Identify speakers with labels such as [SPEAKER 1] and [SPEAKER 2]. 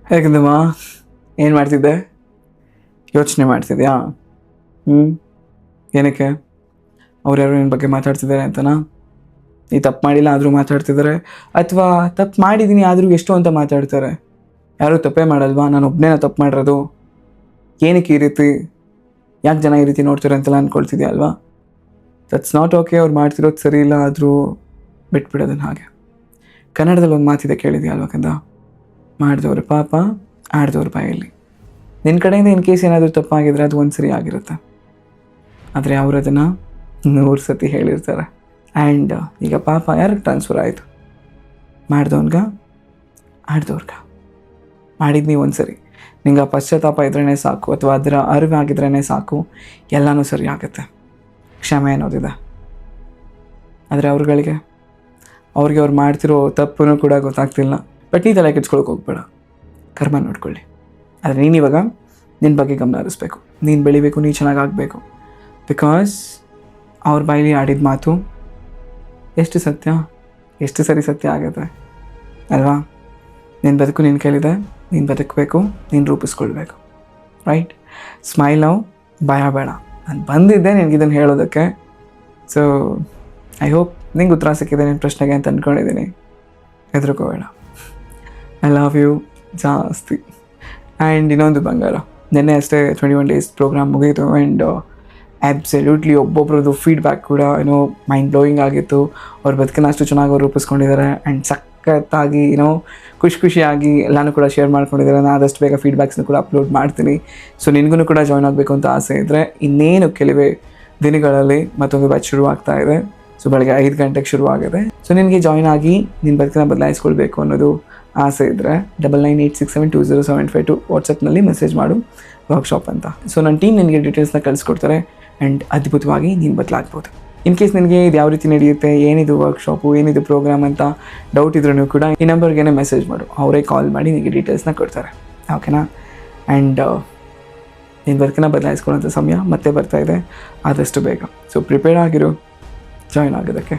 [SPEAKER 1] ಹೇಗಿದ್ದಮ್ಮ? ಏನು ಮಾಡ್ತಿದ್ದೆ? ಯೋಚನೆ ಮಾಡ್ತಿದ್ಯಾ? ಏನಕ್ಕೆ? ಅವ್ರು ಯಾರೋ ನಿನ್ನ ಬಗ್ಗೆ ಮಾತಾಡ್ತಿದ್ದಾರೆ ಅಂತನಾ? ನೀ ತಪ್ಪು ಮಾಡಿಲ್ಲ ಆದರೂ ಮಾತಾಡ್ತಿದ್ದಾರೆ, ಅಥವಾ ತಪ್ಪು ಮಾಡಿದ್ದೀನಿ ಆದರೂ ಎಷ್ಟು ಅಂತ ಮಾತಾಡ್ತಾರೆ? ಯಾರೂ ತಪ್ಪೇ ಮಾಡಲ್ವಾ? ನಾನು ಒಬ್ಬನೇ ತಪ್ಪು ಮಾಡಿರೋದು? ಏನಕ್ಕೆ ಈ ರೀತಿ? ಯಾಕೆ ಜನ ಈ ರೀತಿ ನೋಡ್ತಾರೆ ಅಂತೆಲ್ಲ ಅಂದ್ಕೊಳ್ತಿದ್ಯಾ ಅಲ್ವಾ? That's not okay. ಅವ್ರು ಮಾಡ್ತಿರೋದು ಸರಿ ಇಲ್ಲ, ಆದರೂ ಬಿಟ್ಬಿಡೋದನ್ನು ಹಾಗೆ. ಕನ್ನಡದಲ್ಲಿ ಒಂದು ಮಾತಿದೆ, ಕೇಳಿದ್ಯಾ ಅಲ್ವಾ ಕಂದ? ಮಾಡಿದವ್ರ ಪಾಪ ಆಡ್ದವ್ರ ಬಾಯಲ್ಲಿ. ನಿನ್ನ ಕಡೆಯಿಂದ ಇನ್ ಕೇಸ್ ಏನಾದರೂ ತಪ್ಪಾಗಿದ್ರೆ ಅದು ಒಂದು ಸರಿ ಆಗಿರುತ್ತೆ, ಆದರೆ ಅವರು ಅದನ್ನು 100 ಸತಿ ಹೇಳಿರ್ತಾರೆ. ಆ್ಯಂಡ್ ಈಗ ಪಾಪ ಯಾರಿಗೆ ಟ್ರಾನ್ಸ್ಫರ್ ಆಯಿತು? ಮಾಡ್ದವನ್ಗ ಆಡ್ದವ್ರಿಗ. ಮಾಡಿದ್ದು ನೀವು ಒಂದು ಸರಿ, ನಿಂಗೆ ಆ ಪಶ್ಚಾತ್ತಾಪ ಇದ್ರೇ ಸಾಕು, ಅಥವಾ ಅದರ ಅರಿವಾಗಿದ್ರೇ ಸಾಕು, ಎಲ್ಲನೂ ಸರಿ ಆಗುತ್ತೆ. ಕ್ಷಮೆ ಅನ್ನೋದಿದೆ. ಆದರೆ ಅವ್ರಿಗೆ ಅವ್ರು ಮಾಡ್ತಿರೋ ತಪ್ಪು ಕೂಡ ಗೊತ್ತಾಗ್ತಿಲ್ಲ. ಬಟ್ ನೀ ತಲೆ ಕೆಡ್ಸ್ಕೊಳಕ್ಕೆ ಹೋಗ್ಬೇಡ, ಕರ್ಮ ನೋಡ್ಕೊಳ್ಳಿ. ಆದರೆ ನೀನು ಇವಾಗ ನಿನ್ನ ಬಗ್ಗೆ ಗಮನ ಹರಿಸ್ಬೇಕು. ನೀನು ಬೆಳಿಬೇಕು, ನೀನು ಚೆನ್ನಾಗಾಗಬೇಕು. ಬಿಕಾಸ್ ಅವ್ರ ಬಾಯಲ್ಲಿ ಆಡಿದ ಮಾತು ಎಷ್ಟು ಸತ್ಯ, ಎಷ್ಟು ಸರಿ ಸತ್ಯ ಆಗುತ್ತೆ ಅಲ್ವಾ? ನಿನ್ನ ಬದುಕು ನಿನ್ನ ಕೈಲಿದೆ, ನೀನು ಬದುಕಬೇಕು, ನೀನು ರೂಪಿಸ್ಕೊಳ್ಬೇಕು. ರೈಟ್? ಸ್ಮೈಲ್ ನಾವು, ಭಯ ಬೇಡ. ನಾನು ಬಂದಿದ್ದೆ ನಿನಗೆ ಇದನ್ನು ಹೇಳೋದಕ್ಕೆ. ಸೊ ಐ ಹೋಪ್ ನಿಂಗೆ ಉತ್ತರ ಸಿಕ್ಕಿದೆ ನಿನ್ನ ಪ್ರಶ್ನೆಗೆ ಅಂತ ಅಂದ್ಕೊಂಡಿದ್ದೀನಿ. ಹೆದರ್ಕೋಬೇಡ. ಐ ಲವ್ ಯು ಜಾಸ್ತಿ. ಆ್ಯಂಡ್ ಇನ್ನೊಂದು ಬಂಗಾರ, ನಿನ್ನೆ ಅಷ್ಟೇ 21 ಡೇಸ್ ಪ್ರೋಗ್ರಾಮ್ ಮುಗೀತು. ಆ್ಯಂಡ್ ಆ್ಯಬ್ಸಲ್ಯೂಟ್ಲಿ ಒಬ್ಬೊಬ್ರದ್ದು ಫೀಡ್ಬ್ಯಾಕ್ ಕೂಡ ಮೈಂಡ್ ಬ್ಲೋಯಿಂಗ್ ಆಗಿತ್ತು. ಅವ್ರ ಬದುಕನ್ನು ಅಷ್ಟು ಚೆನ್ನಾಗಿ ಅವ್ರು ರೂಪಿಸ್ಕೊಂಡಿದ್ದಾರೆ. ಆ್ಯಂಡ್ ಸಖತ್ತಾಗಿ ಖುಷಿಯಾಗಿ ಎಲ್ಲನೂ ಕೂಡ ಶೇರ್ ಮಾಡ್ಕೊಂಡಿದ್ದಾರೆ. ನಾನು ಆದಷ್ಟು ಬೇಗ ಫೀಡ್ಬ್ಯಾಕ್ಸ್ನ ಕೂಡ ಅಪ್ಲೋಡ್ ಮಾಡ್ತೀನಿ. ಸೊ ನಿನಗೂ ಕೂಡ ಜಾಯ್ನ್ ಆಗಬೇಕು ಅಂತ ಆಸೆ ಇದ್ದರೆ, ಇನ್ನೇನು ಕೆಲವೇ ದಿನಗಳಲ್ಲಿ ಮತ್ತೊಂದು ಬ್ಯಾಚ್ ಶುರುವಾಗ್ತಾ ಇದೆ. ಸೊ ಬೆಳಗ್ಗೆ 5 ಗಂಟೆಗೆ ಶುರುವಾಗಿದೆ. ಸೊ ನಿನಗೆ ಜಾಯ್ನ್ ಆಗಿ ನಿನ್ನ ಬದುಕನ್ನು ಬದಲಾಯಿಸ್ಕೊಳ್ಬೇಕು ಅನ್ನೋದು ಆಸೆ ಇದ್ದರೆ 9986720752 ವಾಟ್ಸಪ್ನಲ್ಲಿ ಮೆಸೇಜ್ ಮಾಡು, ವರ್ಕ್ಶಾಪ್ ಅಂತ. ಸೊ ನನ್ನ ಟೀಮ್ ನಿನಗೆ ಡೀಟೇಲ್ಸ್ನ ಕಳಿಸ್ಕೊಡ್ತಾರೆ. ಆ್ಯಂಡ್ ಅದ್ಭುತವಾಗಿ ನೀನು ಬದಲಾಗ್ಬೋದು. ಇನ್ ಕೇಸ್ ನಿನಗೆ ಇದು ಯಾವ ರೀತಿ ನಡೆಯುತ್ತೆ, ಏನಿದು ವರ್ಕ್ಶಾಪು, ಏನಿದು ಪ್ರೋಗ್ರಾಮ್ ಅಂತ ಡೌಟ್ ಇದ್ರೂ ಕೂಡ ಈ ನಂಬರ್ಗೆ ಮೆಸೇಜ್ ಮಾಡು, ಅವರೇ ಕಾಲ್ ಮಾಡಿ ನಿನಗೆ ಡೀಟೇಲ್ಸ್ನ ಕೊಡ್ತಾರೆ. ಓಕೆನಾ? ಆ್ಯಂಡ್ ನಿನ್ನ ಬದುಕನ್ನು ಬದಲಾಯಿಸ್ಕೊಳ್ಳೋಂಥ ಸಮಯ ಮತ್ತೆ ಬರ್ತಾಯಿದೆ, ಆದಷ್ಟು ಬೇಗ. ಸೊ ಪ್ರಿಪೇರ್ ಆಗಿರು ಜಾಯ್ನ್ ಆಗೋದಕ್ಕೆ.